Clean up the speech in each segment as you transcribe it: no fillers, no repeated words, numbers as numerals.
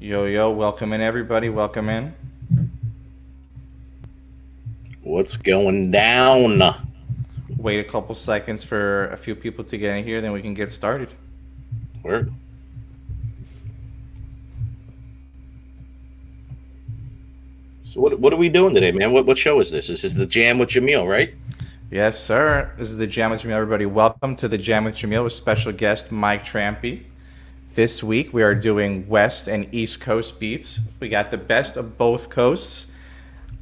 Yo, yo, welcome in, everybody. Welcome in. What's going down? Wait a couple seconds for a few people to get in here, then we can get started. Word. So what are we doing today, man? What show is this? This is the Jam with Jamil, right? Yes, sir. This is the Jam with Jamil, everybody. Welcome to the Jam with Jamil with special guest Mike Trampy. This week we are doing West and East Coast beats. We got the best of both coasts.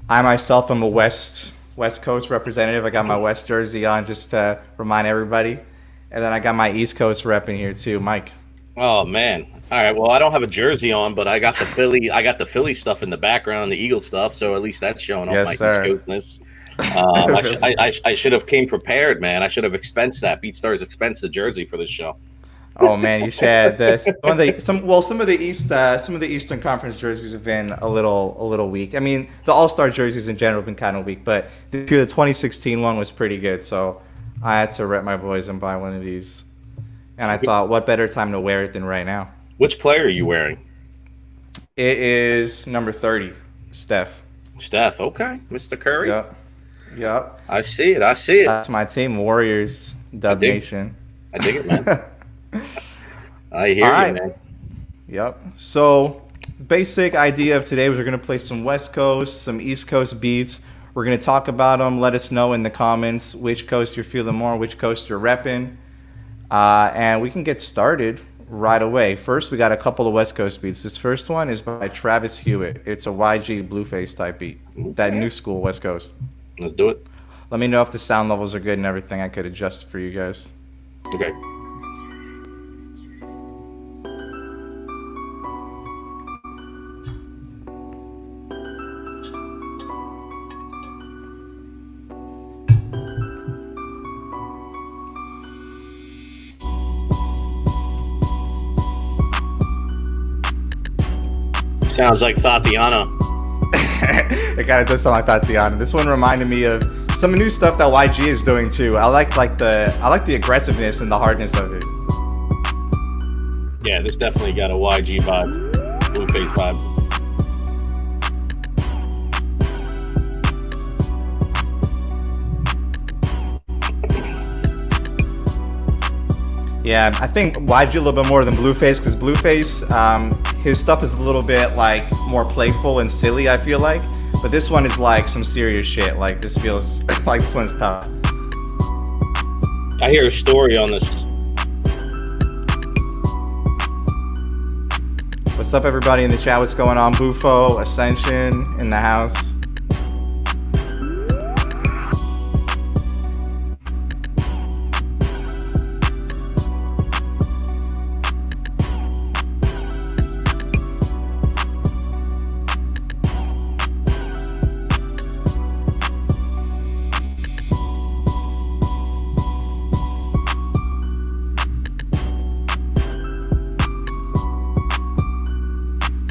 I myself am a West Coast representative. I got my West jersey on just to remind everybody. And then I got my East Coast rep in here too, Mike. Oh man. All right. Well, I don't have a jersey on, but I got the Philly stuff in the background, the Eagle stuff. So at least that's showing off Yes, my East sir. Coastness. I should have came prepared, man. I should have expensed that. BeatStars expensed the jersey for this show. Oh man, you should. Some of the Eastern Conference jerseys have been a little weak. I mean, the All Star jerseys in general have been kind of weak, but the 2016 one was pretty good. So I had to rep my boys and buy one of these. And I thought, what better time to wear it than right now? Which player are you wearing? It is number 30, Steph. Steph. Okay, Mr. Curry. Yep. I see it. I see it. That's my team, Warriors, Dub Nation. I dig it, man. I hear All you, right. man. Yep. So, basic idea of today was we're going to play some West Coast, some East Coast beats. We're going to talk about them. Let us know in the comments which coast you're feeling more, which coast you're repping. And we can get started right away. First, we got a couple of West Coast beats. This first one is by Travis Hewitt. It's a YG Blueface type beat. That new school West Coast. Let's do it. Let me know if the sound levels are good and everything. I could adjust for you guys. Okay. Sounds like Tatiana. It kind of does sound like Tatiana. This one reminded me of some new stuff that YG is doing too. I like the aggressiveness and the hardness of it. Yeah, this definitely got a YG vibe, Blueface vibe. Yeah, I think YG a little bit more than Blueface because Blueface, his stuff is a little bit like more playful and silly. I feel like, but this one is like some serious shit. Like this feels like this one's tough. I hear a story on this. What's up, everybody in the chat? What's going on? Bufo, Ascension in the house.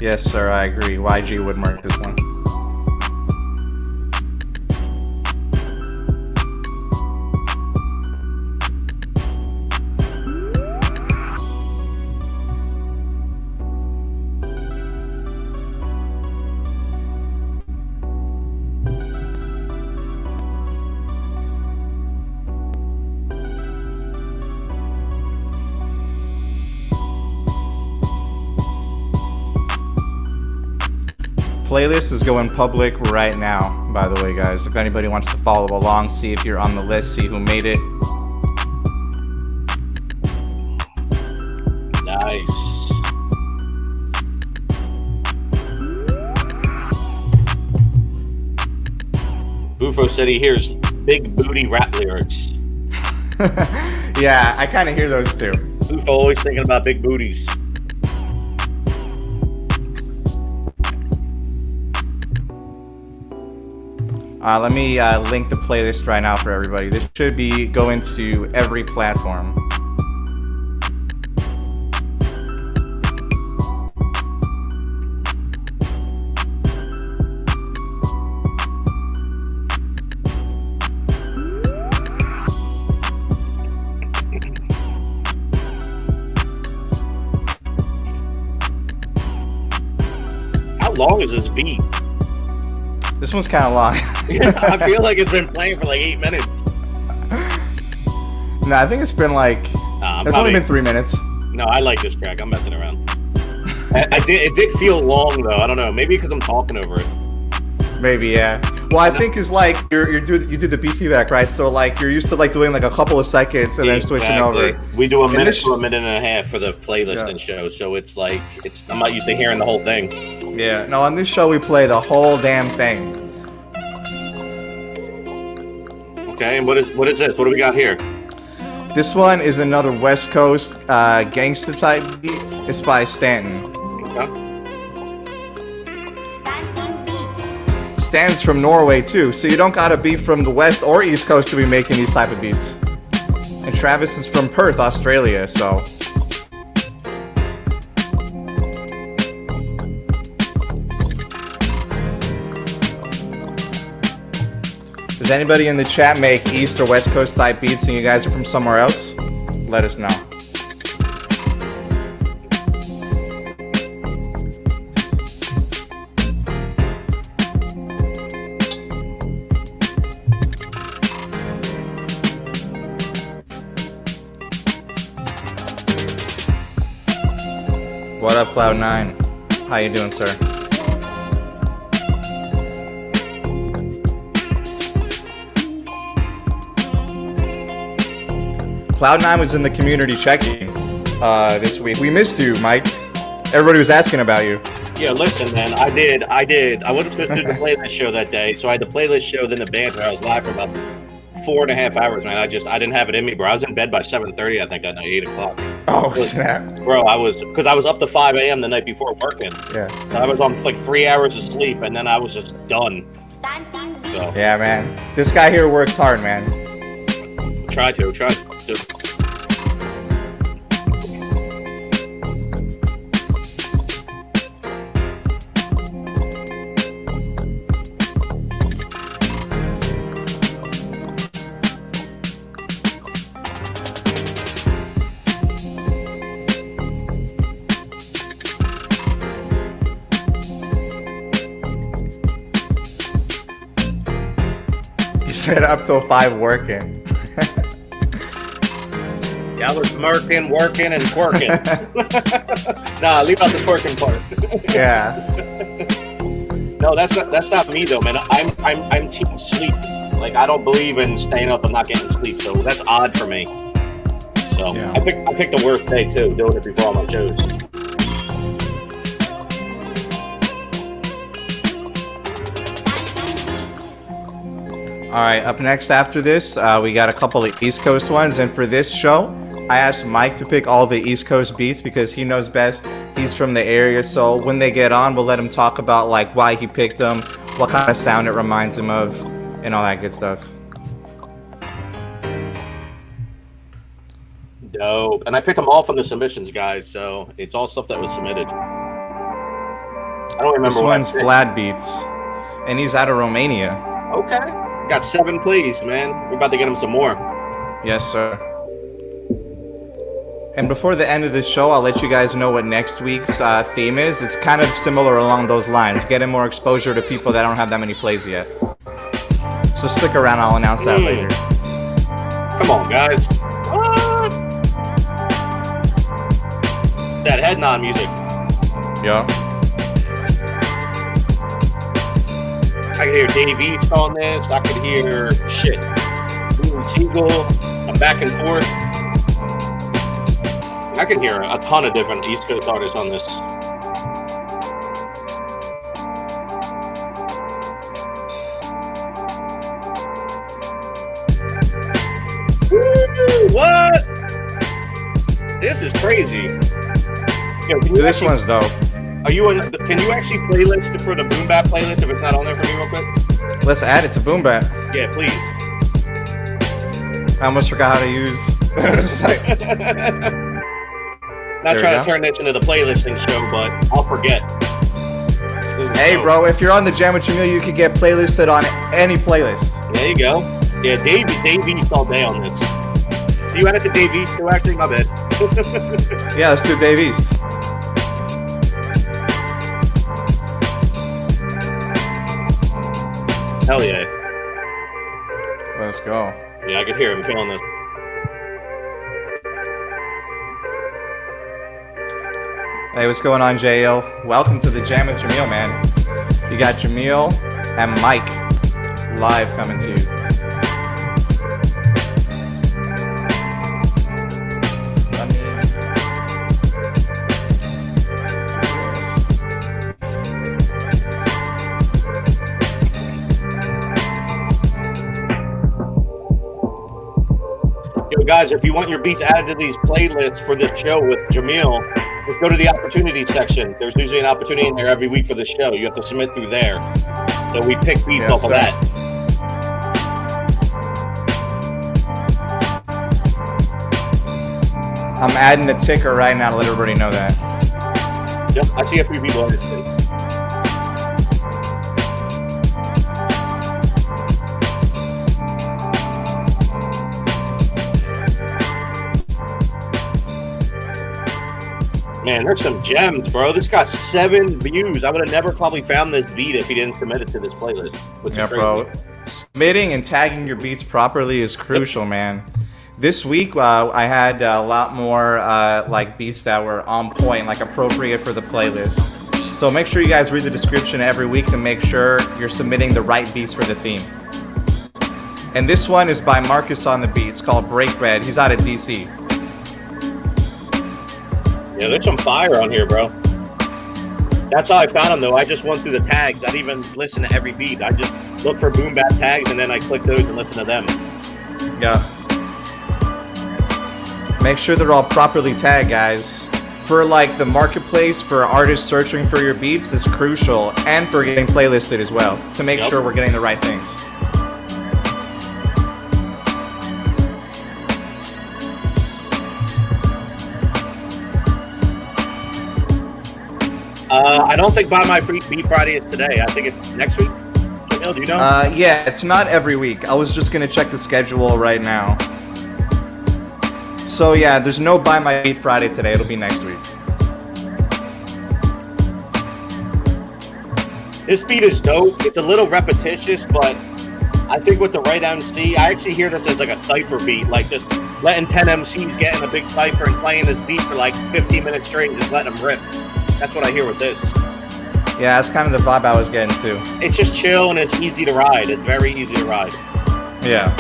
Yes, sir, I agree. YG would mark this one. Playlist is going public right now, by the way, guys. If anybody wants to follow along, see if you're on the list, see who made it. Nice. Bufo said he hears big booty rap lyrics. Yeah, I kind of hear those too. Bufo always thinking about big booties. Let me link the playlist right now for everybody. This should be going to every platform. long is this beat? This one's kind of long. I feel like it's been playing for like 8 minutes. No, I think it's been like. It's only been 3 minutes. No, I like this track. I'm messing around. It did feel long though. I don't know. Maybe because I'm talking over it. Maybe, yeah. Well, I think it's like you do the beat feedback, right? So like you're used to like doing like a couple of seconds and then switching over. We do a minute to a minute and a half for the playlist and show, so it's like I'm not used to hearing the whole thing. Yeah. No, on this show we play the whole damn thing. Okay, and what is this? What do we got here? This one is another West Coast gangsta type beat. It's by Stanton. Okay. Stanton's from Norway too, so you don't gotta be from the West or East Coast to be making these type of beats. And Travis is from Perth, Australia, so. Does anybody in the chat make East or West Coast type beats and you guys are from somewhere else? Let us know. What up, Cloud9? How you doing, sir? Cloud9 was in the community check-in this week. We missed you, Mike. Everybody was asking about you. Yeah, listen, man. I did. I wasn't supposed to do the playlist show that day, so I had the playlist show, then the band where I was live for about 4.5 hours, man. I didn't have it in me, bro. I was in bed by 7:30, I think, that night, 8 o'clock. Oh, snap. Bro, I was up to 5 a.m. the night before working. Yeah. So I was on like 3 hours of sleep, and then I was just done. So. Yeah, man. This guy here works hard, man. Try to. Said up till 5 working. Yeah, I was murking, working, and twerking. Nah, leave out the twerking part. Yeah. No, that's not me though, man. I'm team sleep. Like I don't believe in staying up and not getting sleep, so that's odd for me. So yeah. I picked the worst day too, doing it before all my shows. All right, up next after this, we got a couple of East Coast ones. And for this show, I asked Mike to pick all the East Coast beats because he knows best. He's from the area. So when they get on, we'll let him talk about like why he picked them, what kind of sound it reminds him of, and all that good stuff. Dope. And I picked them all from the submissions, guys. So it's all stuff that was submitted. I don't remember. This one's Vlad Beats, and he's out of Romania. Okay. Got 7 please, man. We're about to get him some more. Yes, sir. And before the end of the show, I'll let you guys know what next week's theme is. It's kind of similar along those lines, getting more exposure to people that don't have that many plays yet. So stick around, I'll announce that later. Come on, guys. What? That head nod music. Yeah. I could hear Dave East on this. I could hear shit. Siegel. I'm back and forth. I could hear a ton of different East Coast artists on this. Woo! What? This is crazy. Yo, this one's dope. Are you in? Can you actually playlist for the Boom Bap playlist if it's not on there for me real quick? Let's add it to Boom Bap. Yeah, please. I almost forgot how to use. Not trying to turn this into the playlisting show, but I'll forget. Hey, bro, if you're on the Jam with Jamil, you could get playlisted on any playlist. There you go. Yeah, Dave East all day on this. Do you add it to Dave East too? Actually, my bad. Yeah, let's do Dave East. Hell yeah. Let's go. Yeah, I could hear him killing this. Hey, what's going on, JL? Welcome to the Jam with Jamil, man. You got Jamil and Mike live coming to you. Yo, guys, if you want your beats added to these playlists for this show with Jamil, just go to the opportunity section. There's usually an opportunity in there every week for the show. You have to submit through there. So we pick beats off of that. I'm adding the ticker right now to let everybody know that. Yep, I see a few people on this thing. Man, there's some gems, bro. This got 7 views. I would have never probably found this beat if he didn't submit it to this playlist. Yeah, bro. Submitting and tagging your beats properly is crucial, man. This week, I had a lot more like beats that were on point, like appropriate for the playlist. So make sure you guys read the description every week to make sure you're submitting the right beats for the theme. And this one is by Marcus on the beat. It's called Break Bread. He's out of DC. Yeah, there's some fire on here, bro. That's how I found them, though. I just went through the tags. I didn't even listen to every beat. I just look for boom bap tags, and then I click those and listen to them. Yeah. Make sure they're all properly tagged, guys. For like the marketplace, for artists searching for your beats, this is crucial. And for getting playlisted as well, to make sure we're getting the right things. I don't think Buy My Free Beat Friday is today. I think it's next week. Jamil, do you know? Yeah, it's not every week. I was just gonna check the schedule right now. So yeah, there's no Buy My Beat Friday today. It'll be next week. This beat is dope. It's a little repetitious, but I think with the right MC, I actually hear this as like a cypher beat, like just letting 10 MCs get in a big cypher and playing this beat for like 15 minutes straight and just letting them rip. That's what I hear with this. Yeah, that's kind of the vibe I was getting too. It's just chill and it's easy to ride. It's very easy to ride. Yeah.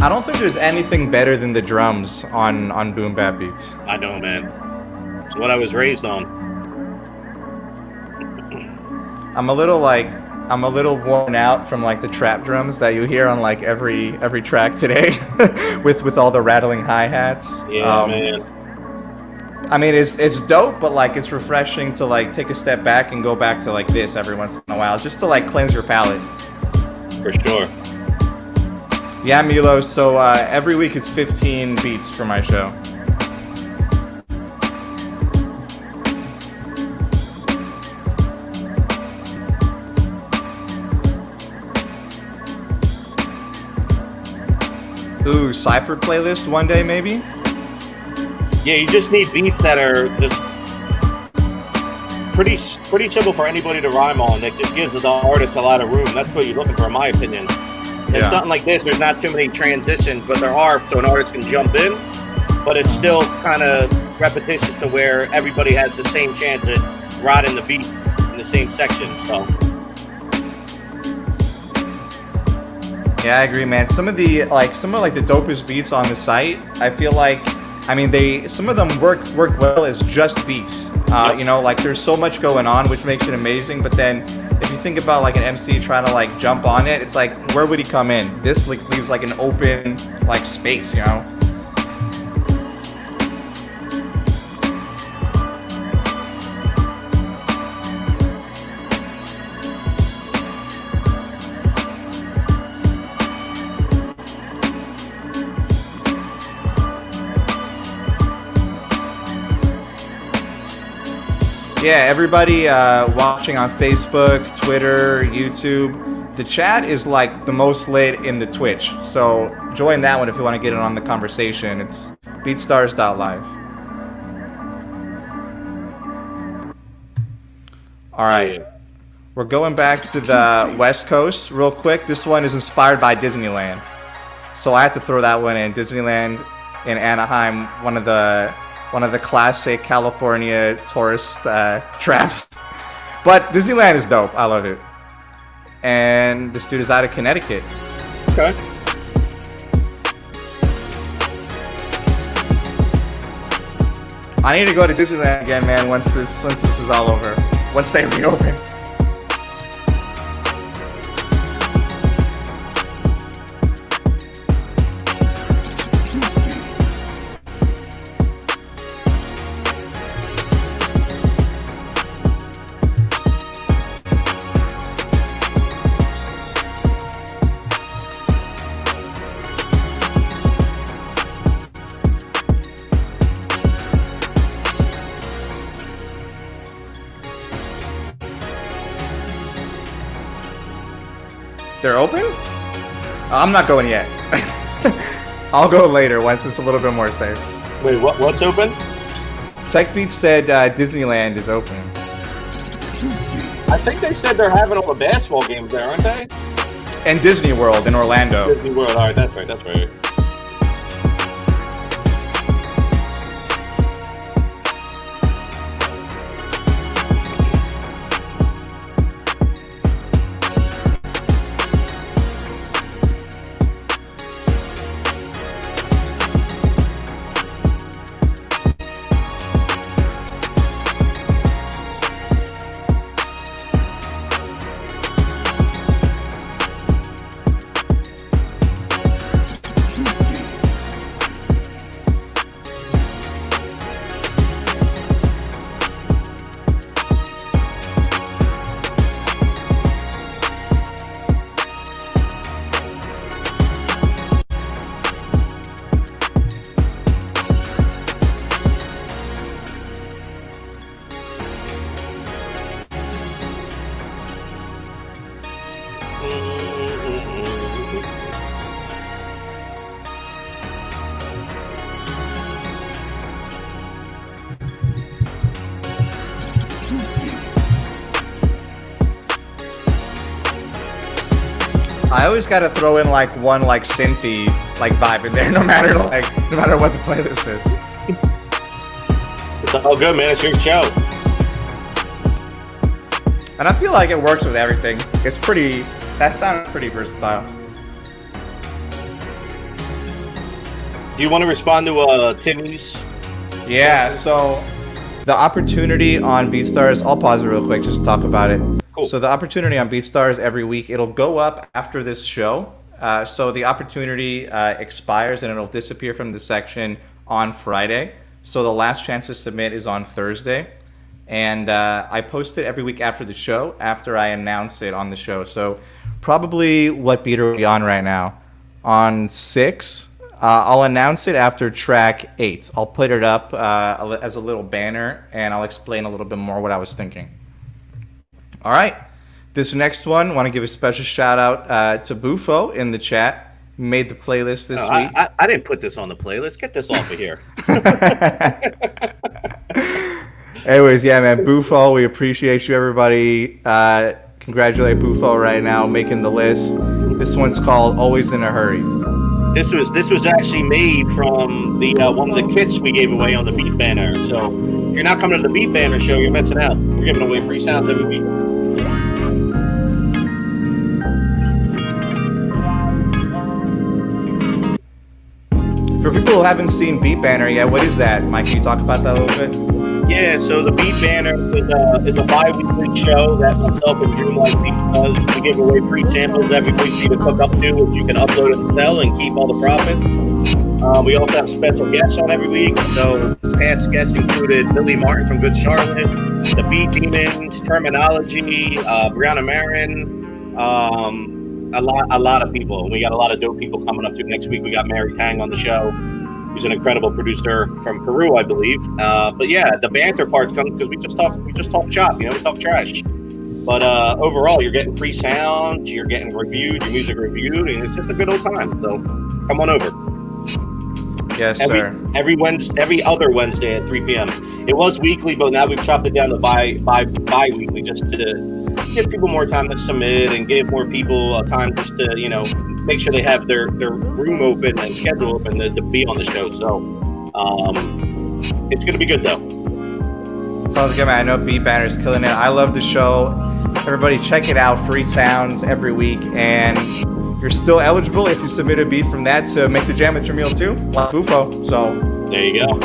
I don't think there's anything better than the drums on boom bap beats. I know, man. It's what I was raised on. I'm a little worn out from like the trap drums that you hear on like every track today with all the rattling hi-hats. Yeah, man. I mean, it's dope, but like it's refreshing to like take a step back and go back to like this every once in a while, just to like cleanse your palate. For sure. Yeah, Milo. So every week it's 15 beats for my show. Ooh, Cypher playlist one day maybe? Yeah, you just need beats that are just pretty simple for anybody to rhyme on. That just gives the artist a lot of room. That's what you're looking for, in my opinion. It's something like this. There's not too many transitions, but there are, so an artist can jump in. But it's still kind of repetitious to where everybody has the same chance at riding the beat in the same section. So. Yeah, I agree, man. Some of the dopest beats on the site, I feel like, I mean, some of them work well as just beats. You know, like there's so much going on, which makes it amazing. But then, if you think about like an MC trying to like jump on it, it's like, where would he come in? This like leaves like an open like space, you know. Yeah, everybody watching on Facebook, Twitter, YouTube, the chat is like the most lit in the Twitch. So join that one if you want to get in on the conversation. It's beatstars.live. All right. We're going back to the West Coast real quick. This one is inspired by Disneyland. So I had to throw that one in. Disneyland in Anaheim, one of the classic California tourist traps. But Disneyland is dope. I love it. And this dude is out of Connecticut. Okay. I need to go to Disneyland again, man, once this is all over. Once they reopen. They're open? I'm not going yet. I'll go later once it's a little bit more safe. Wait, what's open? TechBeat said Disneyland is open. I think they said they're having all the basketball games there, aren't they? And Disney World in Orlando. Disney World, all right, that's right, that's right. I always gotta throw in like one like synthy like vibe in there, no matter what the playlist is. It's all good, man. It's your show. And I feel like it works with everything. It's pretty. That sounds pretty versatile. Do you want to respond to Timmy's? Yeah. So the opportunity on BeatStars. I'll pause it real quick just to talk about it. Cool. So the opportunity on BeatStars every week, it'll go up after this show. So the opportunity expires and it'll disappear from the section on Friday. So the last chance to submit is on Thursday. And I post it every week after the show, after I announce it on the show. So probably what beat are we on right now? On 6. I'll announce it after track 8. I'll put it up as a little banner, and I'll explain a little bit more what I was thinking. All right. This next one, want to give a special shout out to Bufo in the chat. Made the playlist this week. I didn't put this on the playlist. Get this off of here. Anyways, yeah, man, Bufo, we appreciate you, everybody. Congratulate Bufo right now, making the list. This one's called Always in a Hurry. This was actually made from the one of the kits we gave away on the Beat Banner. So if you're not coming to the Beat Banner show, you're missing out. We're giving away free sounds every week. For people who haven't seen Beat Banner yet, what is that? Mike, can you talk about that a little bit? Yeah, so the Beat Banner is a bi-weekly show that myself and Dreamlight does. We give away free samples every week for you to hook up to, which you can upload and sell and keep all the profits. We also have special guests on every week. So past guests included Billy Martin from Good Charlotte, the Beat Demons, Terminology, Brianna Marin, a lot of people. And we got a lot of dope people coming up too. Next week we got Mary Tang on the show. He's an incredible producer from Peru, I believe. But yeah, the banter part comes because we just talk shop, we talk trash. But overall, you're getting free sound, you're getting reviewed, your music reviewed, and it's just a good old time. So come on over. Yes, sir. Every other Wednesday at 3 p.m. It was weekly, but now we've chopped it down to bi-weekly just to give people more time to submit and give more people time just to, make sure they have their room open and schedule open to be on the show. So it's going to be good, though. Sounds good, man. I know Beat Banner's killing it. I love the show. Everybody check it out. Free sounds every week. And you're still eligible if you submit a beat from that to make the jam with Jamil too, like Bufo. So there you go.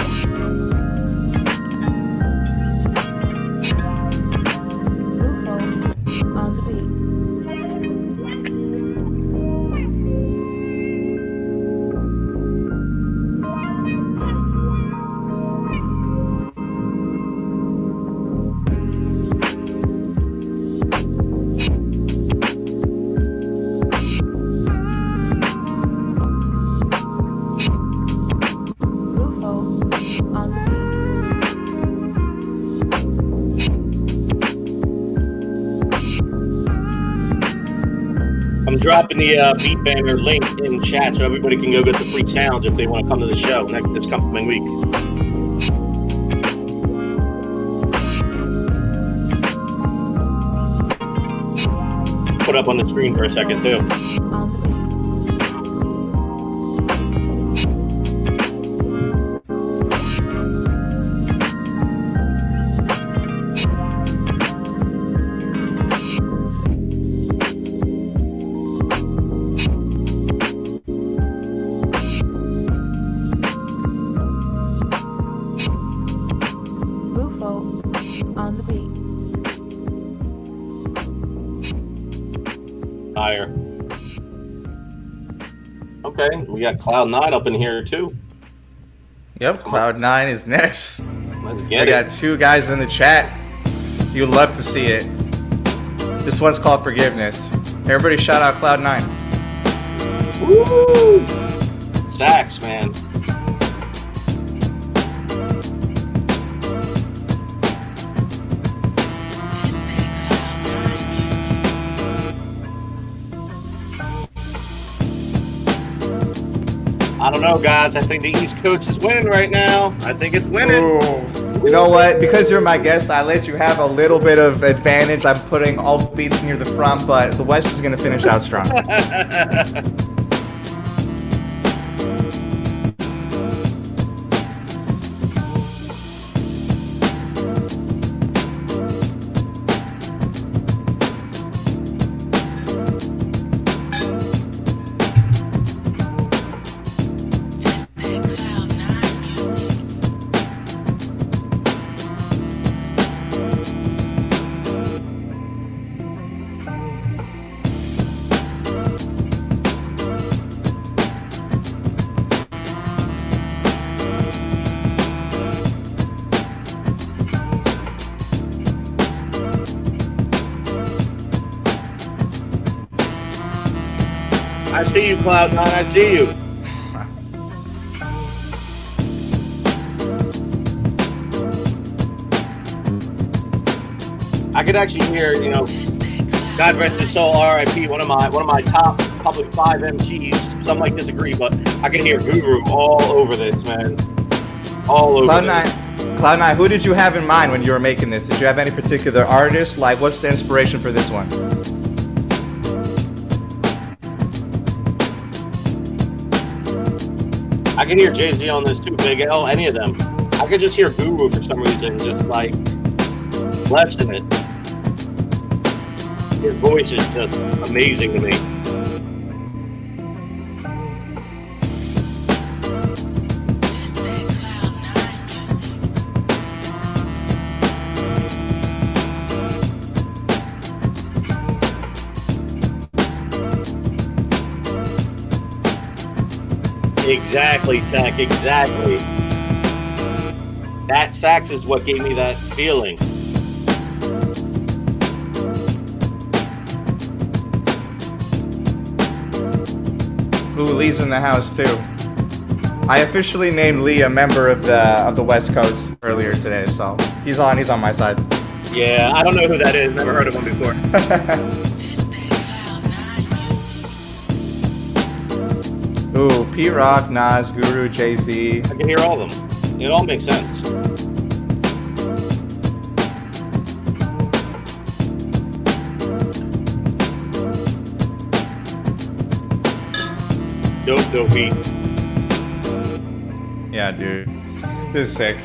I'm dropping the Beat Banner link in chat so everybody can go get the free sounds if they want to come to the show this coming week. Put up on the screen for a second too. Higher. Okay, we got Cloud9 up in here too. Yep, Cloud9 is next. Let's get I got two guys in the chat. You'd love to see it. This one's called Forgiveness. Everybody shout out Cloud9. Woo! Sax, man. I don't know, guys. I think the East Coast is winning right now. I think it's winning. Ooh. You know what? Because you're my guest, I let you have a little bit of advantage. I'm putting all the beats near the front, but the West is going to finish out strong. I see you, Cloud9. I see you. I could actually hear, God rest his soul, R.I.P. One of my top probably 5 MCs. Some might disagree, but I can hear Guru all over this, man. All over Cloud9, who did you have in mind when you were making this? Did you have any particular artist? Like, what's the inspiration for this one? I can hear Jay-Z on this too, Big L, any of them. I could just hear Guru for some reason, just like blessing it. His voice is just amazing to me. Exactly, Tech, exactly. That sax is what gave me that feeling. Ooh, Lee's in the house too. I officially named Lee a member of the West Coast earlier today, so he's on my side. Yeah, I don't know who that is. Never heard of him before. Ooh, P-Rock, Nas, Guru, Jay-Z. I can hear all of them. It all makes sense. Dope beat. Yeah, dude. This is sick.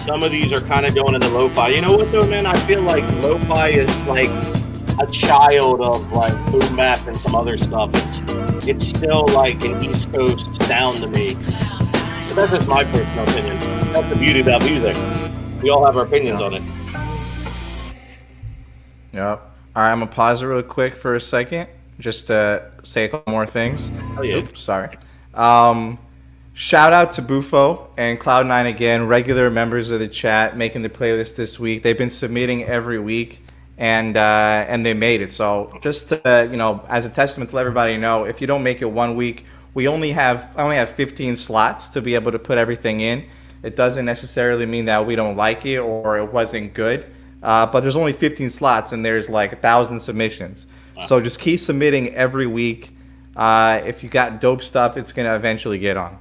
Some of these are kind of going into lo-fi. You know what though, man? I feel like lo-fi is like a child of like boom bap and some other stuff. It's still like an East Coast sound to me. But that's just my personal opinion. That's the beauty about music. We all have our opinions on it. Yep. All right, I'm gonna pause it real quick for a second, just to say a couple more things. Oh yeah. Oops, sorry. Shout out to Bufo and Cloud9 again, regular members of the chat, making the playlist this week. They've been submitting every week, and they made it. So just to, as a testament to let everybody know, if you don't make it 1 week, I only have 15 slots to be able to put everything in. It doesn't necessarily mean that we don't like it or it wasn't good, but there's only 15 slots and there's like 1,000 submissions. Wow. So just keep submitting every week. If you got dope stuff, it's gonna eventually get on.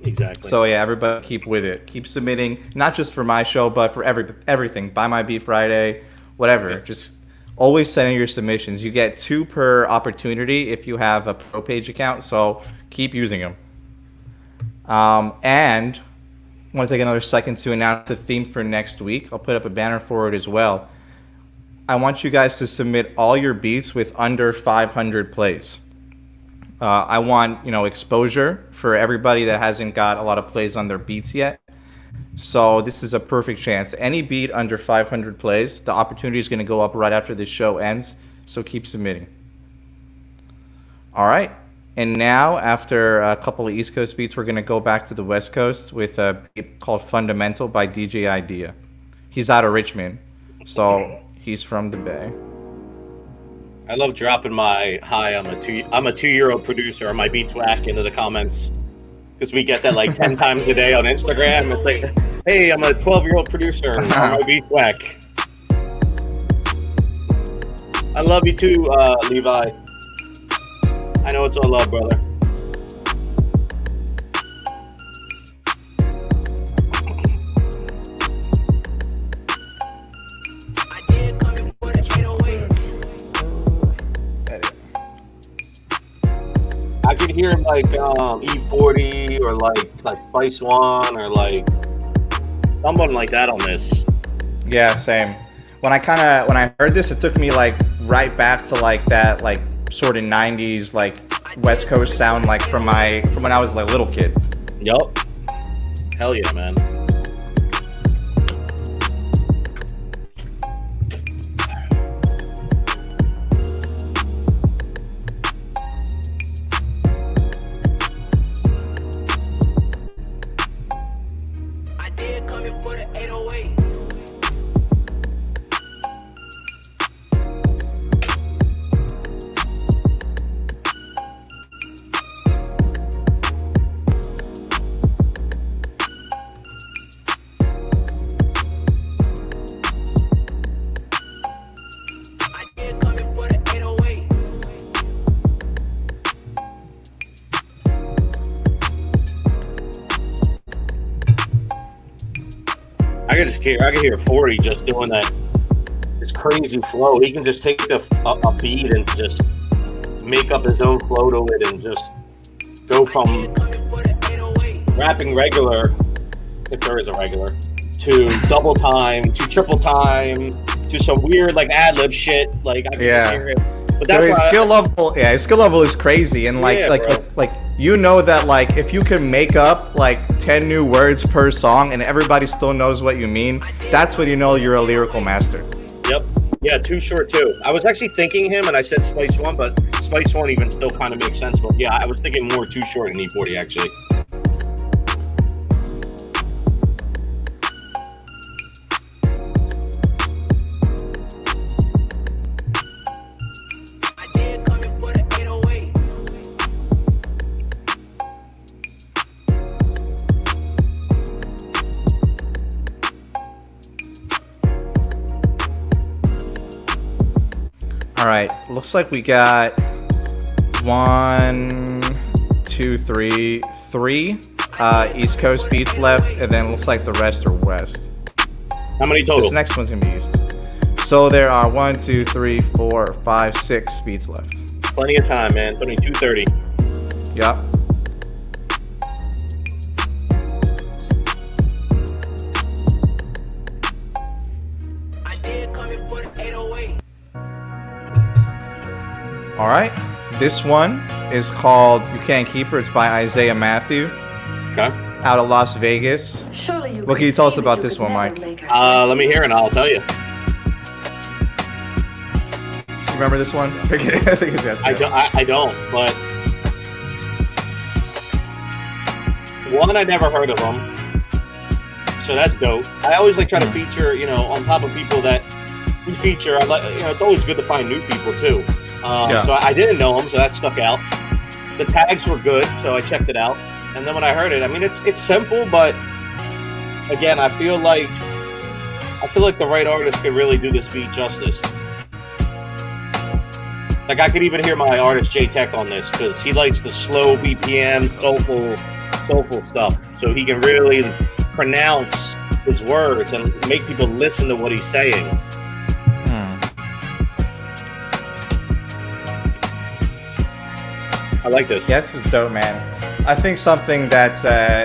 Exactly. So yeah, everybody keep with it. Keep submitting, not just for my show, but for everything. Buy My Beat Friday, whatever. Yeah. Just always send in your submissions. You get 2 per opportunity if you have a pro page account. So keep using them. And I want to take another second to announce the theme for next week. I'll put up a banner for it as well. I want you guys to submit all your beats with under 500 plays. I want, exposure for everybody that hasn't got a lot of plays on their beats yet. So this is a perfect chance. Any beat under 500 plays, the opportunity is going to go up right after this show ends. So keep submitting. All right. And now, after a couple of East Coast beats, we're going to go back to the West Coast with a beat called Fundamental by DJ Idea. He's out of Richmond, so he's from the Bay. I love dropping my hi. I'm a 2-year-old producer. My beats whack into the comments because we get that like 10 times a day on Instagram. It's like, hey, I'm a 12-year-old producer. My beats whack. I love you too, Levi. I know it's all love, brother. I could hear like E40 or like Spice One or like someone like that on this. Yeah, same. When I heard this, it took me like right back to like that like sort of 90s like West Coast sound like from when I was like a little kid. Yup. Hell yeah, man. I can hear 40 just doing that. This crazy flow. He can just take a beat and just make up his own flow to it and just go from rapping regular, if there is a regular, to double time, to triple time, to some weird like ad-lib shit. Like I can hear it. But that's his skill level is crazy, and like that like if you can make up like 10 new words per song and everybody still knows what you mean, that's when you know you're a lyrical master. Yep. Yeah, Too Short too. I was actually thinking him, and I said Spice One, but Spice One even still kind of makes sense. But yeah, I was thinking more Too Short and E40 actually. All right, looks like we got 1, 2, 3 East Coast beats left, and then looks like the rest are West. How many total? This next one's gonna be East. So there are 1, 2, 3, 4, 5, 6 beats left. plenty of time, man. It's only 2:30. Yep. All right. This one is called "You Can't Keep Her." It's by Isaiah Matthew. Okay. Out of Las Vegas. What can you tell us about this one, Mike? Let me hear it and I'll tell you. You remember this one? I think it's yes. I don't, but one, I never heard of them, so that's dope. I always like try to feature, on top of people that we feature. I like, it's always good to find new people too. So I didn't know them, so that stuck out. The tags were good, so I checked it out. And then when I heard it, I mean, it's simple, but again, I feel like the right artist could really do this beat justice. Like, I could even hear my artist J Tech on this because he likes the slow BPM, soulful stuff, so he can really pronounce his words and make people listen to what he's saying. I like this. Yeah, this is dope, man. I think something that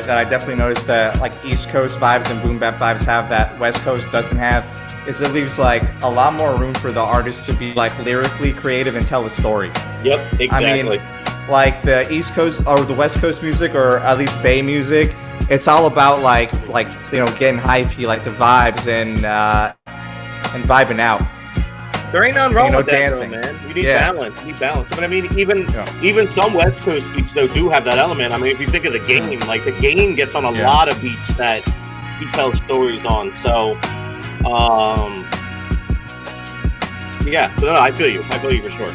I definitely noticed that like East Coast vibes and boom bap vibes have that West Coast doesn't have is it leaves like a lot more room for the artist to be like lyrically creative and tell a story. Yep, exactly. I mean, like the East Coast or the West Coast music, or at least Bay music, it's all about like getting hypey, like the vibes and vibing out. There ain't nothing wrong with that, dancing. though, man. You need balance. You need balance. But I mean, even some West Coast beats though do have that element. I mean, if you think of the game, like the game gets on a lot of beats that he tells stories on. So, So no, I feel you. I feel you for sure.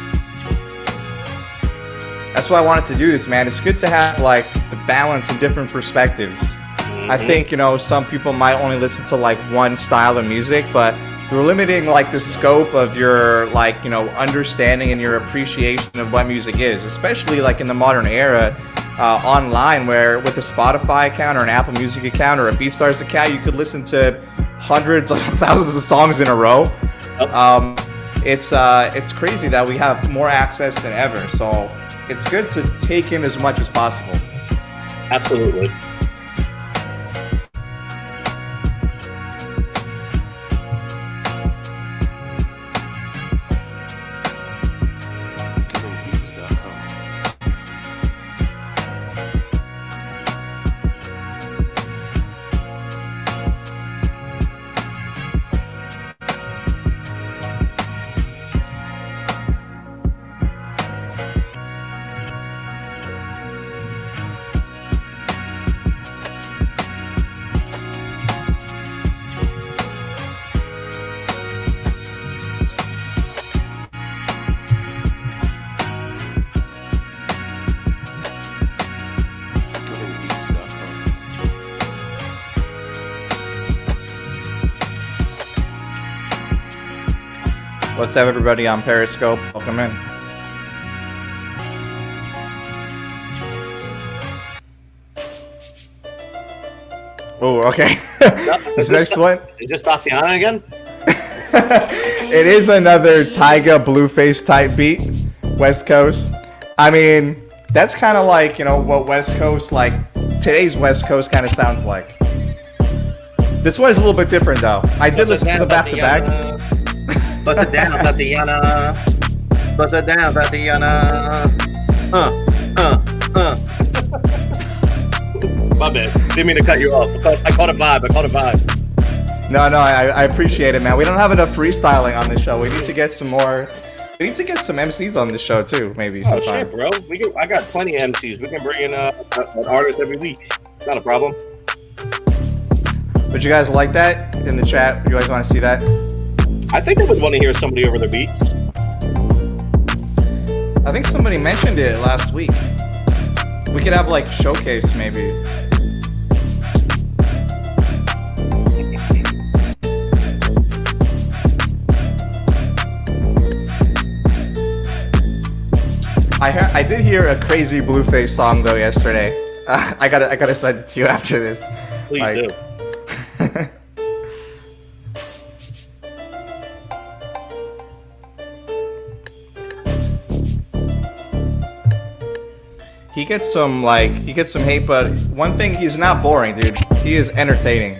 That's why I wanted to do this, man. It's good to have like the balance and different perspectives. Mm-hmm. I think some people might only listen to like one style of music, but you're limiting like the scope of your understanding and your appreciation of what music is, especially like in the modern era, online, where with a Spotify account or an Apple Music account or a BeatStars account, you could listen to hundreds of thousands of songs in a row. It's crazy that we have more access than ever, so it's good to take in as much as possible. Absolutely. What's up, everybody on Periscope? Welcome in. Oh, okay. This next one. You just Tatiana again? It is another Tyga Blueface type beat, West Coast. I mean, that's kind of like, what West Coast, like today's West Coast kind of sounds like. This one is a little bit different though. I did listen to the back-to-back. Bust it down, Tatiana. Bust it down, Tatiana. My bad. Didn't mean to cut you off. I caught a vibe. No, I appreciate it, man. We don't have enough freestyling on this show. We need to get some more. We need to get some MCs on this show too, maybe sometime. Shit, bro. I got plenty of MCs. We can bring in an artist every week. Not a problem. Would you guys like that in the chat? You guys want to see that? I think I would want to hear somebody over their beats. I think somebody mentioned it last week. We could have like showcase maybe. I did hear a crazy Blueface song though yesterday. I gotta send it to you after this. Please do. he gets some hate, but one thing, he's not boring, dude. He is entertaining.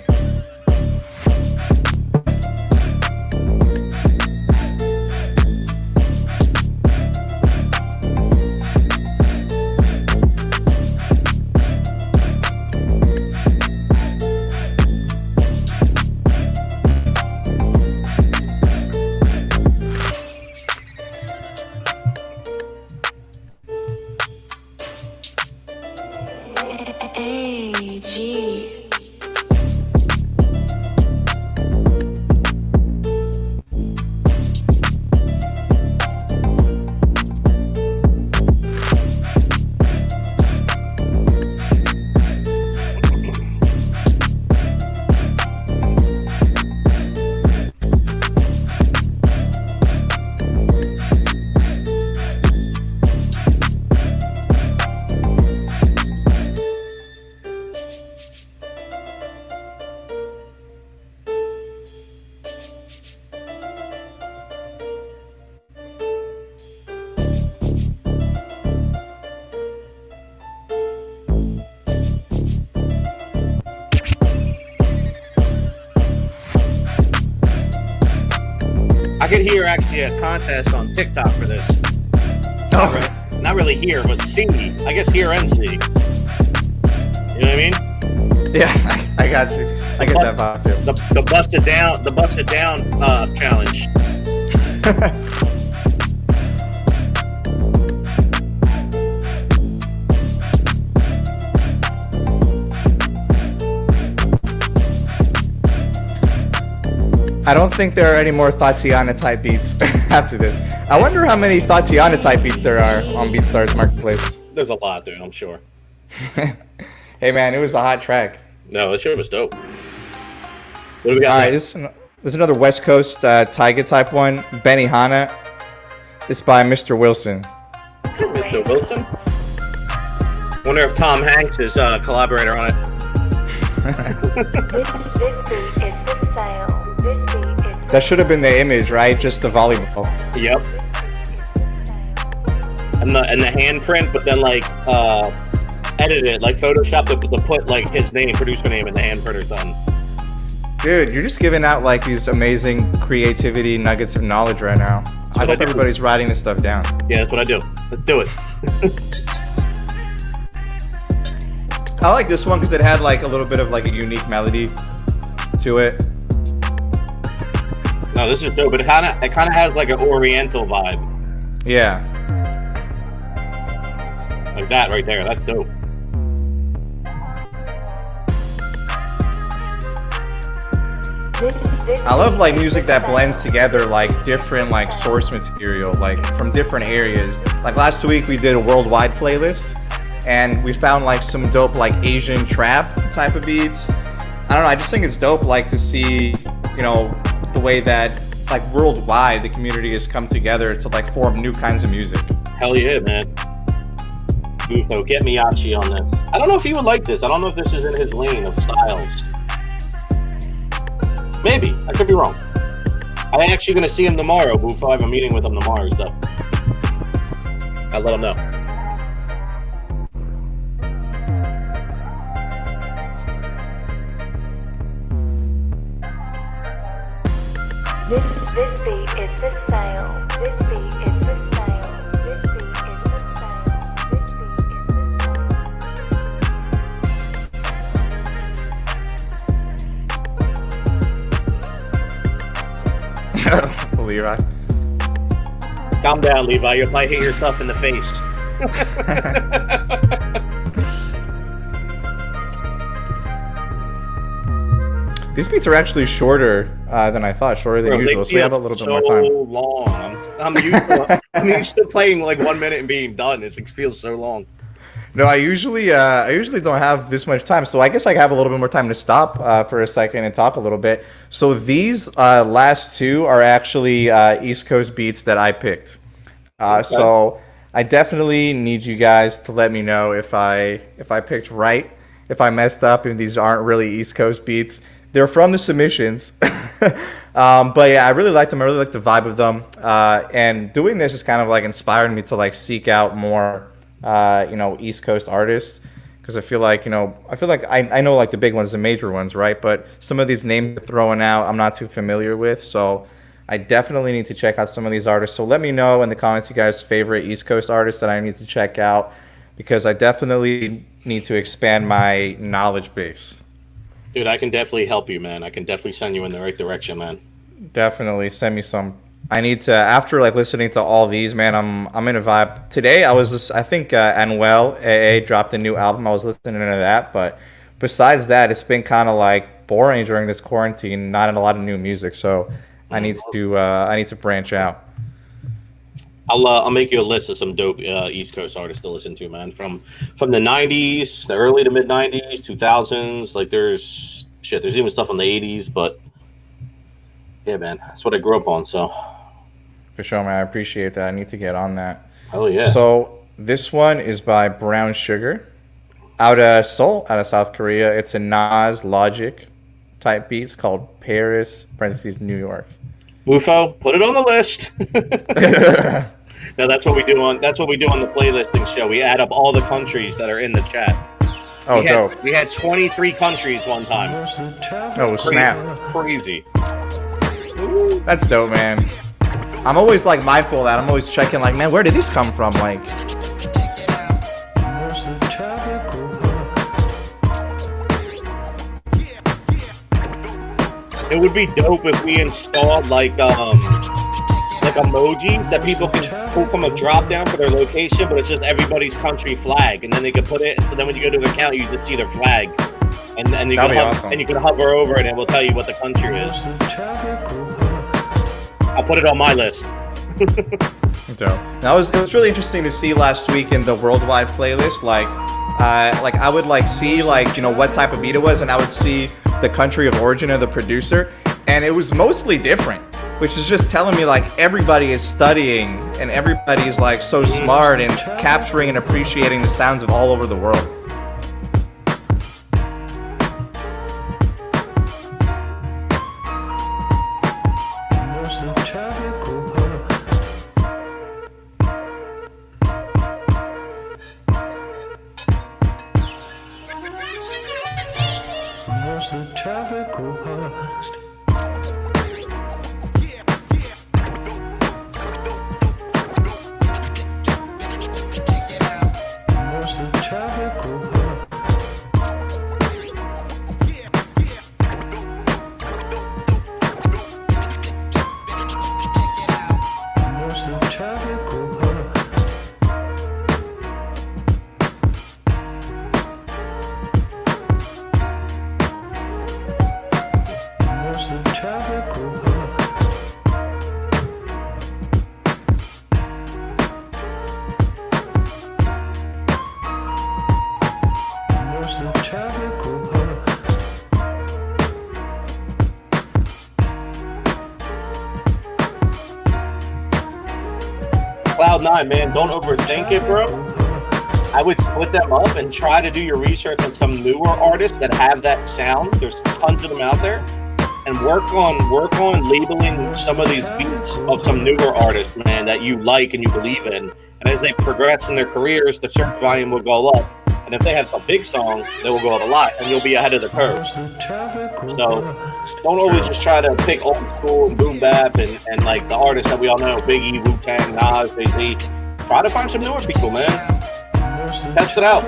I could hear actually a contest on TikTok for this. Oh. Not really hear, but see. I guess hear and see. You know what I mean? Yeah, I got you. I get that vibe too. The busted down challenge. I don't think there are any more Tatiana type beats after this. I wonder how many Tatiana type beats there are on BeatStars Marketplace. There's a lot, dude, I'm sure. Hey man, it was a hot track. No, that shit was dope. What do we got? All right, this is another West Coast Tyga type one. Benny Hanna. It's by Mr. Wilson. Mr. Wilson? Wonder if Tom Hanks is a collaborator on it. This beat is for sale. This beat is for That should have been the image, right? Just the volleyball. Yep. And the handprint, but then like edit it, like Photoshop to put like his name, producer name, and the handprint or something. Dude, you're just giving out like these amazing creativity nuggets of knowledge right now. I hope everybody's writing this stuff down. Yeah, that's what I do. Let's do it. I like this one because it had like a little bit of like a unique melody to it. No, this is dope. But it kind of has like an Oriental vibe, Yeah. like that right there. That's dope. I love like music that blends together like different like source material like from different areas. Like last week we did a worldwide playlist and we found like some dope like Asian trap type of beats. I don't know, I just think it's dope like to see, you know, the way that like worldwide the community has come together to like form new kinds of music. Hell yeah, man. Bufo, get Miyachi on this. I don't know if he would like this. I don't know if this is in his lane of styles. Maybe. I could be wrong. I'm actually going to see him tomorrow, Bufo. I have a meeting with him tomorrow, so I'll let him know. This beat is for sale. This beat is for sale. This beat is for sale. This beat is for sale. Levi. Calm down, Levi. You might hit yourself in the face. These beats are actually shorter than I thought, shorter than usual, so we have a little bit more time. So long. I'm used to playing like 1 minute and being done. It feels so long. No, I usually don't have this much time, so I guess I have a little bit more time to stop for a second and talk a little bit. So these last two are actually East Coast beats that I picked. Okay. So I definitely need you guys to let me know if I picked right, if I messed up, and these aren't really East Coast beats. They're from the submissions, but yeah, I really liked them. I really liked the vibe of them, and doing this has kind of like inspired me to like seek out more East Coast artists. Because I feel like, I know like the big ones, the major ones, right? But some of these names they're throwing out, I'm not too familiar with. So I definitely need to check out some of these artists. So let me know in the comments you guys' favorite East Coast artists that I need to check out, because I definitely need to expand my knowledge base. Dude, I can definitely help you, man. I can definitely send you in the right direction, man. Definitely send me some. I need to, after like listening to all these, man, I'm in a vibe. Today I think Anuel AA dropped a new album. I was listening to that, but besides that, it's been kind of like boring during this quarantine. Not a lot of new music, so I need to branch out. I'll make you a list of some dope East Coast artists to listen to, man. From the '90s, the early to mid '90s, 2000s. Like there's even stuff from the '80s, but yeah, man, that's what I grew up on. So for sure, man, I appreciate that. I need to get on that. Oh yeah. So this one is by Brown Sugar, out of Seoul, out of South Korea. It's a Nas Logic type beats called Paris (parentheses New York). Wufo, put it on the list. Now that's what we do on the playlisting show. We add up all the countries that are in the chat. Oh, dope. We had 23 countries one time. Oh, snap. Crazy. That's dope, man. I'm always like mindful of that. I'm always checking like, man, where did this come from? Like, it would be dope if we installed like emojis that people can pull from a drop down for their location, but it's just everybody's country flag, and then they can put it. So then when you go to the account, you just see their flag, and you can awesome. And you can hover over it, and it will tell you what the country is. I'll put it on my list. dope. Now it was really interesting to see last week in the worldwide playlist. Like I would like see what type of beat it was, and I would see the country of origin of the producer, and it was mostly different, which is just telling me like everybody is studying and everybody's like so smart and capturing and appreciating the sounds of all over the world. Cloud9, man, don't overthink it, bro. I would split them up and try to do your research on some newer artists that have that sound. There's tons of them out there, and work on labeling some of these beats of some newer artists, man, that you like and you believe in. And as they progress in their careers, the search volume will go up. And if they have a big song, they will go up a lot, and you'll be ahead of the curve. So don't always just try to pick old school and boom bap and like the artists that we all know, Biggie, Wu-Tang, Nas, Jay-Z. Try to find some newer people, man. Test it out.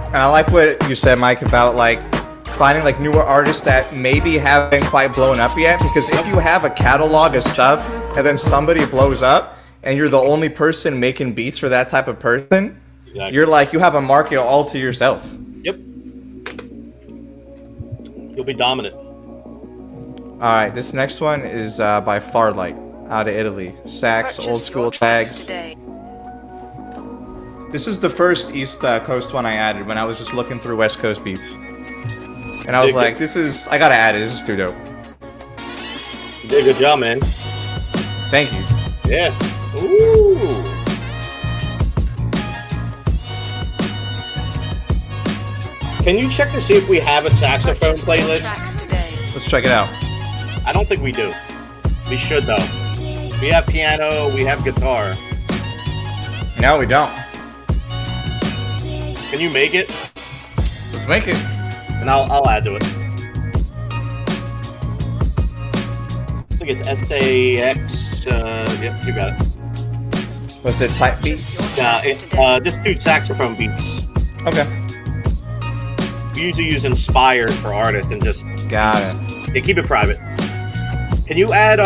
And I like what you said, Mike, about like finding like newer artists that maybe haven't quite blown up yet. Because if you have a catalog of stuff and then somebody blows up and you're the only person making beats for that type of person, exactly. You're like, you have a market all to yourself. Yep. You'll be dominant. All right, this next one is by Farlight, out of Italy. Sax, old school tags. This is the first East Coast one I added when I was just looking through West Coast beats. And I was like, I gotta add it, this is too dope. You did a good job, man. Thank you. Yeah. Ooh. Can you check to see if we have a saxophone playlist? Let's check it out. I don't think we do. We should though. We have piano, we have guitar. No, we don't. Can you make it? Let's make it. And I'll add to it. I think it's SAX. Yep, you got it. Was it type beats? Just do saxophone beats. Okay. We usually use Inspired for artists and just Got it. yeah, keep it private. Can you add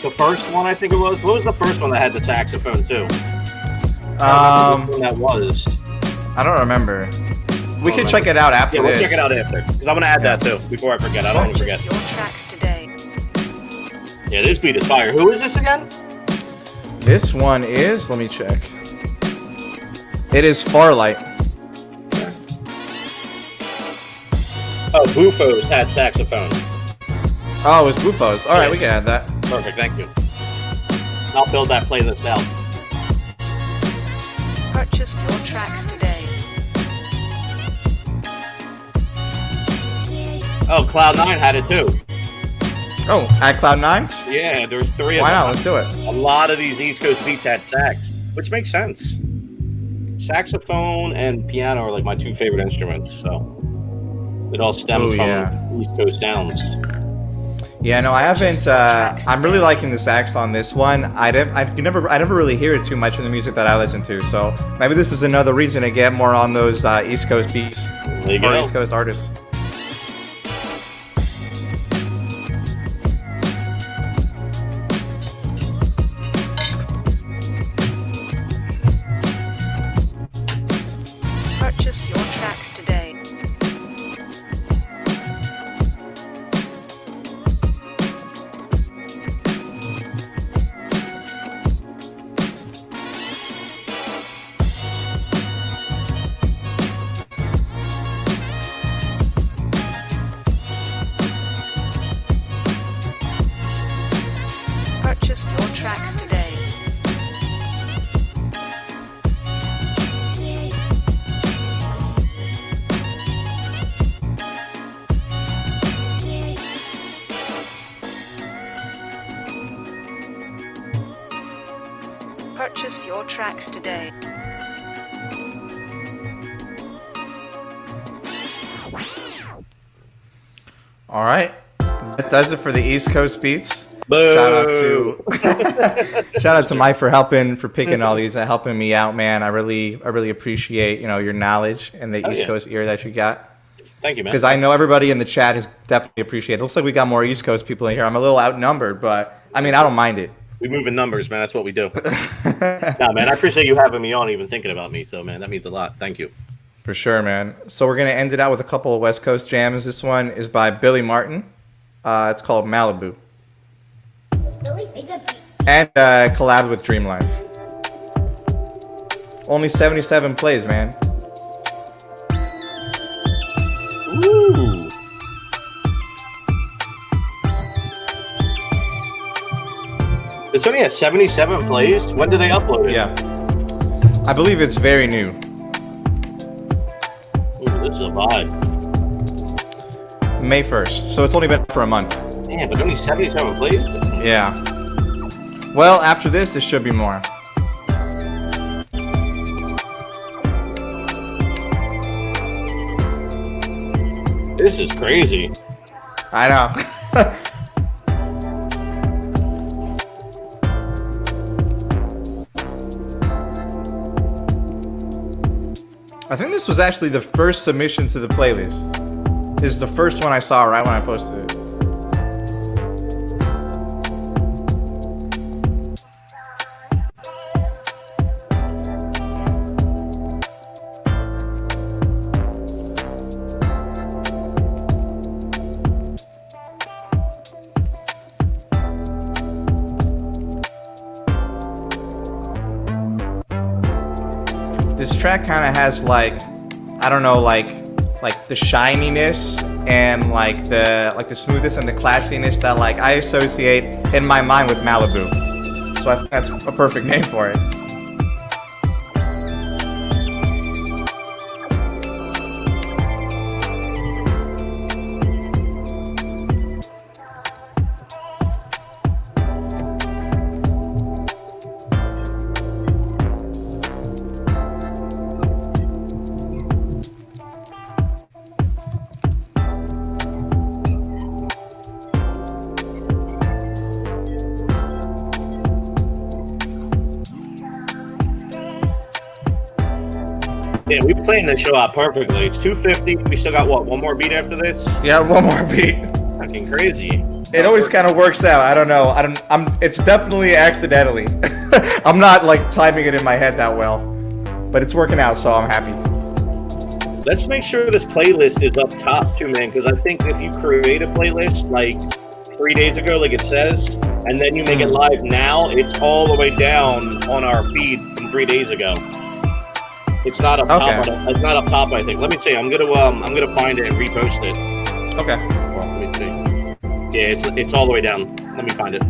the first one? I think it was. What was the first one that had the saxophone too? I don't remember which one that was. I don't remember. We can check it out after this. Yeah, this. we'll check it out after because I'm gonna add that too before I forget. I don't want to forget. Your tracks today. Yeah, this beat is fire. Who is this again? This one is. Let me check. It is Farlight. Oh, Bufos had saxophone. Oh, it was Bufos. All right, we can add that. Perfect, thank you. I'll build that playlist out. Purchase your tracks today. Oh, Cloud9 had it too. Oh, at Cloud9's? Yeah, there's 3 of them. Why not? Let's do it. A lot of these East Coast beats had sax, which makes sense. Saxophone and piano are like my 2 favorite instruments, so it all stems from East Coast sounds. Yeah, no, I haven't. I'm really liking the sax on this one. I never really hear it too much in the music that I listen to. So maybe this is another reason to get more on those East Coast beats or East Coast artists. Purchase your tracks today. Purchase your tracks today. Purchase your tracks today. All right, that does it for the East Coast beats. Boo. Shout out to Mike for picking all these and helping me out, man. I really appreciate your knowledge and the East Coast ear that you got. Thank you, man. Because I know everybody in the chat has definitely appreciated it. Looks like we got more East Coast people in here. I'm a little outnumbered, but I mean, I don't mind it. We move in numbers, man. That's what we do. Nah, man, I appreciate you having me on, even thinking about me. So, man, that means a lot. Thank you. For sure, man. So we're going to end it out with a couple of West Coast jams. This one is by Billy Martin. It's called Malibu. And collab with Dreamline. Only 77 plays, man. Ooh. This only has 77 plays? When did they upload it? Yeah. I believe it's very new. Ooh, this is a vibe. May 1st. So it's only been for a month. Damn, but only 77 plays? Yeah. Well, after this, it should be more. This is crazy. I know. I think this was actually the first submission to the playlist. This is the first one I saw right when I posted it. This track kind of has like, I don't know, like the shininess and like the smoothness and the classiness that like I associate in my mind with Malibu. So I think that's a perfect name for it. Yeah, we playing this show out perfectly. It's 2:50. We still got what? One more beat after this? Yeah, one more beat. Fucking crazy. It always kind of works out. I don't know. It's definitely accidentally. I'm not like timing it in my head that well, but it's working out, so I'm happy. Let's make sure this playlist is up top too, man, because I think if you create a playlist like 3 days ago, like it says, and then you make it live now, it's all the way down on our feed from 3 days ago. It's not up top. It's not up top, I think. Let me see. I'm gonna find it and repost it. Okay. Well, let me see. Yeah, it's all the way down. Let me find it.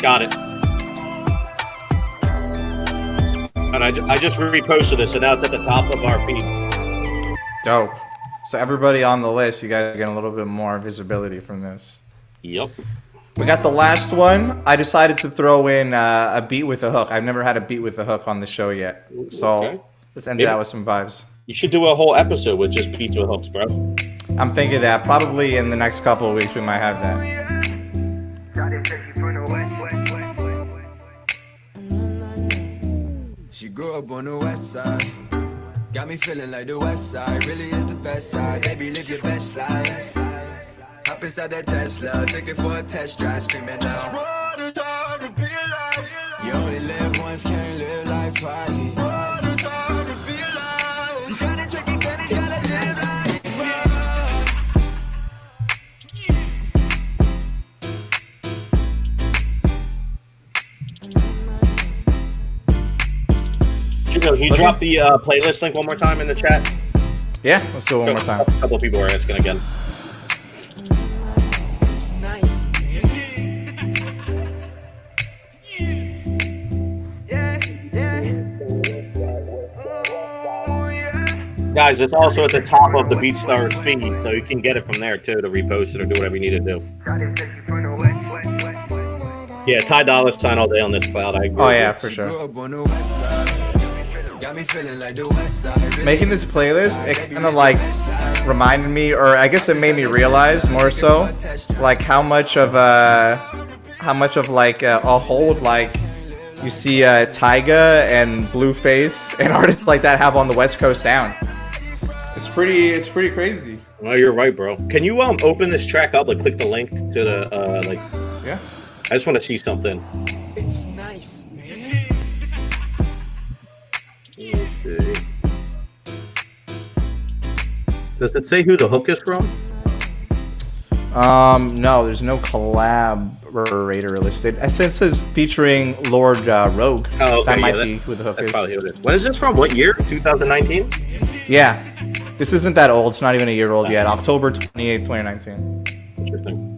Got it. And I just reposted this, so now it's at the top of our feed. Dope. So everybody on the list, you guys are getting a little bit more visibility from this. Yep. We got the last one. I decided to throw in a beat with a hook. I've never had a beat with a hook on the show yet. So let's end it out with some vibes. You should do a whole episode with just beats with hooks, bro. I'm thinking that probably in the next couple of weeks we might have that. She grew up on the west side. Got me feeling like the west side really is the best side. Baby, live your best life. Hop inside that Tesla, take it for a test drive, screaming now. What a time to be alive. You only live once, can't live life twice. What a time to be alive. You gotta take advantage, gotta live life. Can you drop the playlist link one more time in the chat? Yeah, let's do it one more time. A couple of people are asking again. It's nice. Guys, it's also at the top of the BeatStars feed, so you can get it from there too to repost it or do whatever you need to do. Yeah, Ty Dolla $ign all day on this cloud. I agree. Oh yeah, for sure. Making this playlist, it kind of like reminded me, or I guess it made me realize more so, like how much of like a hold like you see Tyga and Blueface and artists like that have on the West Coast sound. It's pretty crazy. No, you're right, bro. Can you open this track up, like click the link to the like? Yeah. I just want to see something. It's nice, man. Let's see. Does it say who the hook is from? No, there's no collaborator listed. It says featuring Lord Rogue. Oh, okay, that might be who the hook that's is. probably who it is. When is this from? What year? 2019? Yeah. This isn't that old. It's not even a year old yet. October 28th, 2019. Interesting.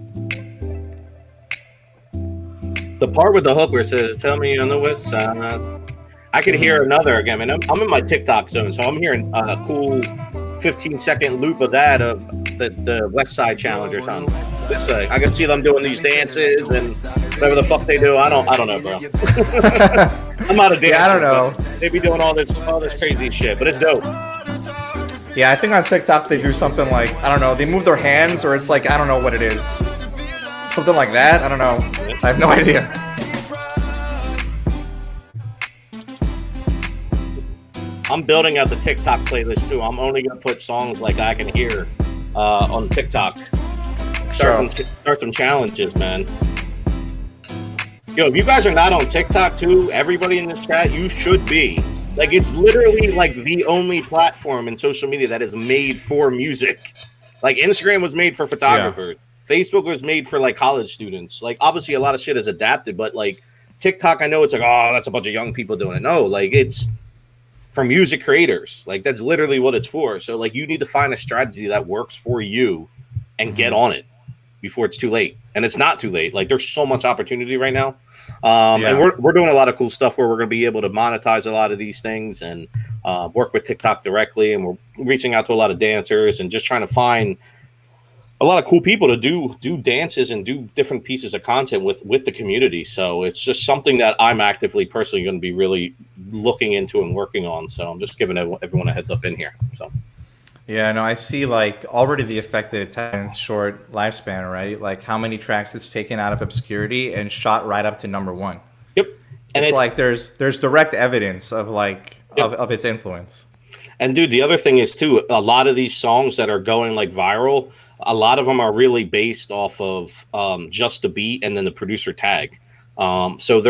The part with the hook where it says, "Tell me on the west side." I could hear another again, and I'm in my TikTok zone, so I'm hearing a cool 15-second loop of that of the West Side Challenge or something. This I can see them doing these dances and whatever the fuck they do. I don't know, bro. I'm not a dancer. Yeah, I don't know. They be doing all this crazy shit, but it's dope. Yeah, I think on TikTok they do something like, I don't know, they move their hands, or it's like, I don't know what it is. Something like that? I don't know. I have no idea. I'm building out the TikTok playlist too. I'm only gonna put songs like I can hear on TikTok. Start some challenges, man. Yo, if you guys are not on TikTok too, everybody in this chat, you should be. Like, it's literally like the only platform in social media that is made for music. Like, Instagram was made for photographers. Yeah. Facebook was made for like college students. Like, obviously a lot of shit is adapted, but like TikTok, I know it's like, oh, that's a bunch of young people doing it. No, like, it's for music creators. Like, that's literally what it's for. So like, you need to find a strategy that works for you and get on it before it's too late. And it's not too late. Like, there's so much opportunity right now. And we're doing a lot of cool stuff where we're going to be able to monetize a lot of these things and work with TikTok directly. And we're reaching out to a lot of dancers and just trying to find a lot of cool people to do dances and do different pieces of content with the community. So it's just something that I'm actively personally going to be really looking into and working on. So I'm just giving everyone a heads up in here. So Yeah, no, I see like already the effect that it's had in its short lifespan, right? Like how many tracks it's taken out of obscurity and shot right up to number one. Yep. And It's it's like there's direct evidence of yep. of its influence. And dude, the other thing is too, a lot of these songs that are going like viral, a lot of them are really based off of just the beat and then the producer tag. So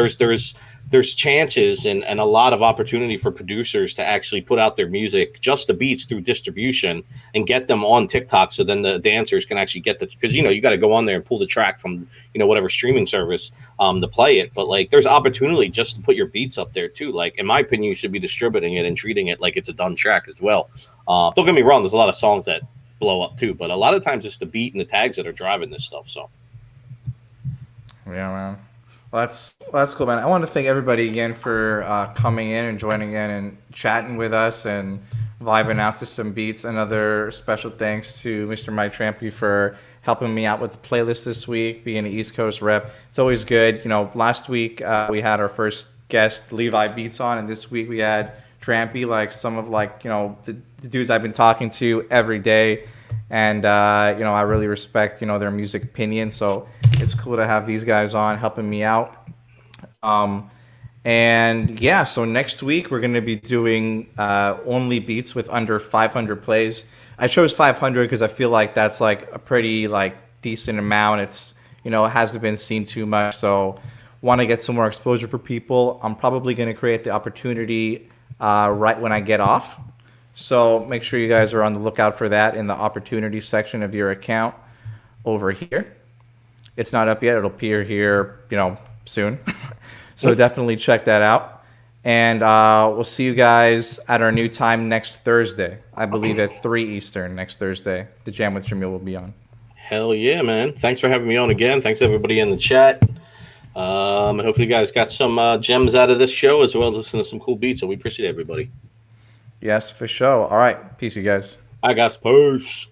there's chances and a lot of opportunity for producers to actually put out their music, just the beats through distribution and get them on TikTok. So then the dancers can actually get the, because you got to go on there and pull the track from whatever streaming service to play it. But like there's opportunity just to put your beats up there too. Like in my opinion, you should be distributing it and treating it like it's a done track as well. Don't get me wrong, there's a lot of songs that blow up too, but a lot of times it's the beat and the tags that are driving this stuff. So Yeah, man. Well, that's cool, man. I want to thank everybody again for coming in and joining in and chatting with us and vibing out to some beats. Another special thanks to Mr. Mike Trampy for helping me out with the playlist this week, being an East Coast rep. It's always good. Last week we had our first guest, Levi Beats, on, and this week we had Trampy, like some of the dudes I've been talking to every day. And I really respect their music opinion, so it's cool to have these guys on helping me out. And yeah, so next week we're going to be doing only beats with under 500 plays. I chose 500 because I feel like that's like a pretty decent amount. It's it hasn't been seen too much, so want to get some more exposure for people. I'm probably going to create the opportunity right when I get off. So make sure you guys are on the lookout for that in the opportunity section of your account over here. It's not up yet. It'll appear here, soon. So definitely check that out. And we'll see you guys at our new time next Thursday. I believe at 3 Eastern next Thursday. The Jam with Jamil will be on. hell yeah, man. Thanks for having me on again. Thanks everybody in the chat. And hopefully you guys got some gems out of this show as well as listening to some cool beats. So we appreciate everybody. Yes, for sure. All right. Peace, you guys. I got peace.